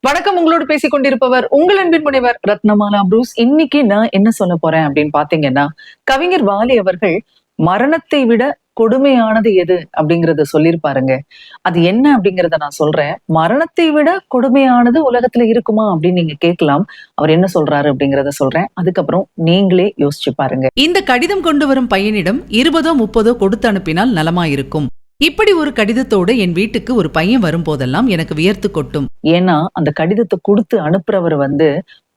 வணக்கம். உங்களோடு பேசிக் கொண்டிருப்பவர் உங்கள் அன்பின் முனைவர் ரத்னமாலா புரூஸ். இன்னைக்கு நான் என்ன சொல்ல போறேன் அப்படின்னு பாத்தீங்கன்னா, கவிஞர் வாலி அவர்கள் மரணத்தை விட கொடுமையானது எது அப்படிங்கறத சொல்லியிருப்பாருங்க. அது என்ன அப்படிங்கறத நான் சொல்றேன். மரணத்தை விட கொடுமையானது உலகத்துல இருக்குமா அப்படின்னு நீங்க கேட்கலாம். அவர் என்ன சொல்றாரு அப்படிங்கறத சொல்றேன். அதுக்கப்புறம் நீங்களே யோசிச்சு பாருங்க. இந்த கடிதம் கொண்டு வரும் பையனிடம் 20 30 கொடுத்து அனுப்பினால் நலமாயிருக்கும். இப்படி ஒரு கடிதத்தோடு என் வீட்டுக்கு ஒரு பையன் வரும்போதெல்லாம் எனக்கு வியர்த்து கொட்டும். ஏன்னா அந்த கடிதத்தை கொடுத்து அனுப்புறவர்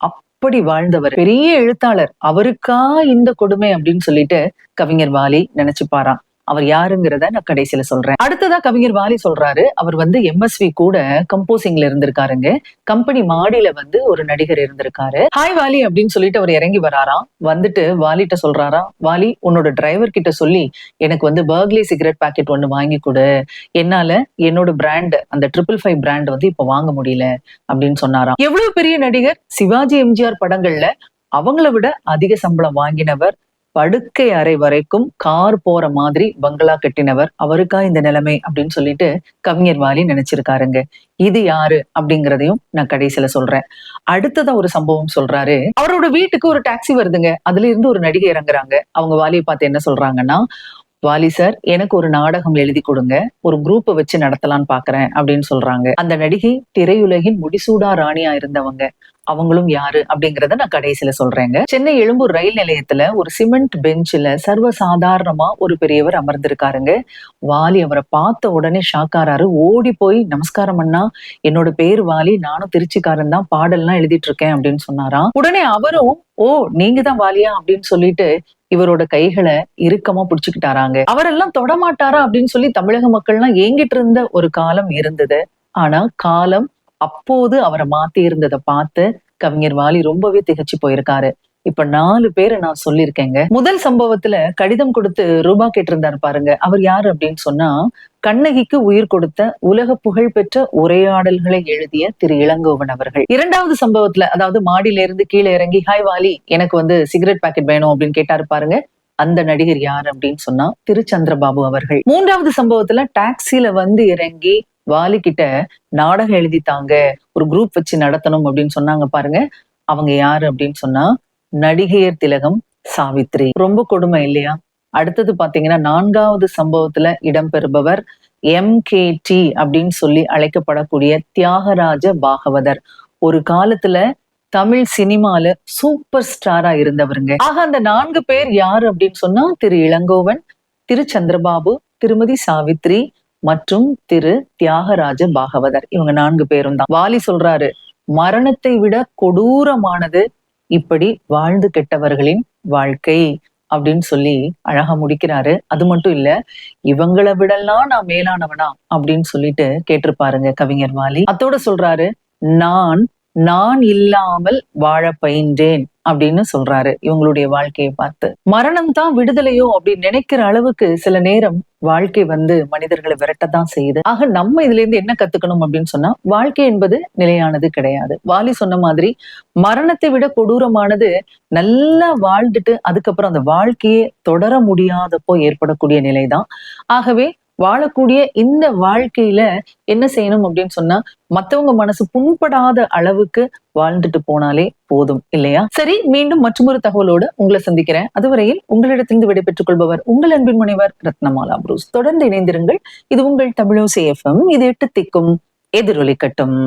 அப்படி வாழ்ந்தவர், பெரிய எழுத்தாளர். அவருக்கா இந்த கொடுமை அப்படின்னு சொல்லிட்டு கவிஞர் வாலி நினைச்சுப்பாராம். அவர் யாருங்கிறத நான் கடைசியில சொல்றேன். அடுத்ததா கவிஞர் வாலி சொல்றாரு, அவர் எம்எஸ்வி கூட கம்போசிங்ல இருந்திருக்காருங்க. கம்பெனி மாடியில ஒரு நடிகர் இருந்திருக்காரு. ஹாய் வாலி அப்படின்னு சொல்லிட்டு அவர் இறங்கி வராராம். வந்துட்டு வாலிட்ட சொல்றாராம், வாலி உன்னோட டிரைவர் கிட்ட சொல்லி எனக்கு பர்க்லி சிகரெட் பாக்கெட் ஒண்ணு வாங்கி கொடு. என்னால என்னோட பிராண்ட் அந்த 555 பிராண்ட் இப்ப வாங்க முடியல அப்படின்னு சொன்னாராம். எவ்வளவு பெரிய நடிகர்! சிவாஜி எம்ஜிஆர் படங்கள்ல அவங்கள விட அதிக சம்பளம் வாங்கினவர். படுக்கை அறை வரைக்கும் கார் போற மாதிரி பங்களா கட்டினவர். அவருக்கா இந்த நிலைமை அப்படின்னு சொல்லிட்டு கவிஞர் வாலி நினைச்சிருக்காருங்க. இது யாரு அப்படிங்கறதையும் நான் கடைசியில சொல்றேன். அடுத்ததா ஒரு சம்பவம் சொல்றாரு. அவரோட வீட்டுக்கு ஒரு டாக்ஸி வருதுங்க. அதுல இருந்து ஒரு நடிகை இறங்குறாங்க. அவங்க வாலியை பார்த்து என்ன சொல்றாங்கன்னா, வாலி சார், எனக்கு ஒரு நாடகம் எழுதி கொடுங்க, ஒரு குரூப்பை வச்சு நடத்தலான்னு பாக்குறேன் அப்படின்னு சொல்றாங்க. அந்த நடிகை திரையுலகின் முடிசூடா ராணியா இருந்தவங்க. அவங்களும் யாரு அப்படிங்கறத நான் கடைசியில சொல்றேங்க. சென்னை எழும்பூர் ரயில் நிலையத்துல ஒரு சிமெண்ட் பெஞ்சில சர்வ சாதாரணமா ஒரு பெரியவர் அமர்ந்திருக்காருங்க. வாலி அவரை பார்த்த உடனே ஷாக் ஆறாரு. ஓடி போய் நமஸ்காரம் பண்ணா, என்னோட பேர் வாலி, நானும் திருச்சிக்காரன் தான், பாடல்லாம் எழுதிட்டு இருக்கேன் அப்படின்னு சொன்னாராம். உடனே அவரும், ஓ நீங்க தான் வாலியா அப்படின்னு சொல்லிட்டு இவரோட கைகளை இறுக்கமா புடிச்சுக்கிட்டாராங்க. அவரெல்லாம் தொடமாட்டாரா அப்படின்னு சொல்லி தமிழக மக்கள்லாம் ஏங்கிட்டு இருந்த ஒரு காலம் இருந்தது. ஆனா காலம் அப்போது அவரை மாத்தி இருந்ததை பார்த்து கவிஞர் வாலி ரொம்பவே திகச்சு போயிருக்காரு. இப்ப 4 பேரை நான் சொல்லியிருக்கேங்க. முதல் சம்பவத்துல கடிதம் கொடுத்து ரூபா கேட்டிருந்தாரு பாருங்க. அவர் யாரு அப்படின்னு சொன்னா, கண்ணகிக்கு உயிர் கொடுத்த உலக புகழ் பெற்ற உரையாடல்களை எழுதிய திரு இளங்கோவன் அவர்கள். இரண்டாவது சம்பவத்துல, அதாவது மாடியில இருந்து கீழே இறங்கி, ஹாய் வாலி, எனக்கு சிகரெட் பாக்கெட் வேணும் அப்படின்னு கேட்டாரு பாருங்க. அந்த நடிகர் யார் அப்படின்னு சொன்னா திரு சந்திரபாபு அவர்கள். மூன்றாவது சம்பவத்துல டாக்ஸில இறங்கி வாலி கிட்ட நாடகம் எழுதித்தாங்க, ஒரு குரூப் வச்சு நடத்தணும் அப்படின்னு சொன்னாங்க பாருங்க. அவங்க யாரு அப்படின்னு சொன்னா நடிகையர் திலகம் சாவித்ரி. ரொம்ப கொடுமை இல்லையா? அடுத்தது பாத்தீங்கன்னா 4வது சம்பவத்துல இடம்பெறுபவர் MKT அப்படின்னு சொல்லி அழைக்கப்படக்கூடிய தியாகராஜ பாகவதர். ஒரு காலத்துல தமிழ் சினிமால சூப்பர் ஸ்டாரா இருந்தவருங்க. ஆக அந்த 4 பேர் யாரு அப்படின்னு சொன்னா திரு இளங்கோவன், திரு சந்திரபாபு, திருமதி சாவித்ரி மற்றும் திரு தியாகராஜ பாகவதர். இவங்க 4 பேரும் தான். வாலி சொல்றாரு, மரணத்தை விட கொடூரமானது இப்படி வாழ்ந்து கெட்டவர்களின் வாழ்க்கை அப்படின்னு சொல்லி அழகா முடிக்கிறாரு. அது மட்டும் இல்ல, இவங்களை விடலாம் நான் மேலானவனா அப்படின்னு சொல்லிட்டு கேட்டிருப்பாருங்க கவிஞர் வாலி. அத்தோட சொல்றாரு, நான் நான் இல்லாமல் வாழ பயின்றேன் அப்படின்னு சொல்றாரு இவங்களுடைய வாழ்க்கையை பார்த்து. மரணம் தான் விடுதலையோ அப்படின்னு நினைக்கிற அளவுக்கு சில நேரம் வாழ்க்கை மனிதர்களை விரட்டத்தான் செய்யுது. ஆக நம்ம இதுல இருந்து என்ன கத்துக்கணும் அப்படின்னு சொன்னா, வாழ்க்கை என்பது நிலையானது கிடையாது. வாலி சொன்ன மாதிரி மரணத்தை விட கொடூரமானது நல்லா வாழ்ந்துட்டு அதுக்கப்புறம் அந்த வாழ்க்கையே தொடர முடியாதப்போ ஏற்படக்கூடிய நிலைதான். ஆகவே வாழக்கூடிய இந்த வாழ்க்கையில என்ன செய்யணும் அப்படின்னு சொன்னா, மத்தவங்க மனசு புண்படாத அளவுக்கு வாழ்ந்துட்டு போனாலே போதும் இல்லையா? சரி, மீண்டும் மற்றொரு தகவலோடு உங்களை சந்திக்கிறேன். அதுவரையில் உங்களிடத்திலிருந்து விடைபெற்றுக் கொள்பவர் உங்கள் அன்பின் முனைவர் ரத்னமாலா புரூஸ். தொடர்ந்து இணைந்திருங்கள். இது உங்கள் தமிழோசை FM. இது 8 திக்கும் எதிரொலிக்கட்டும்.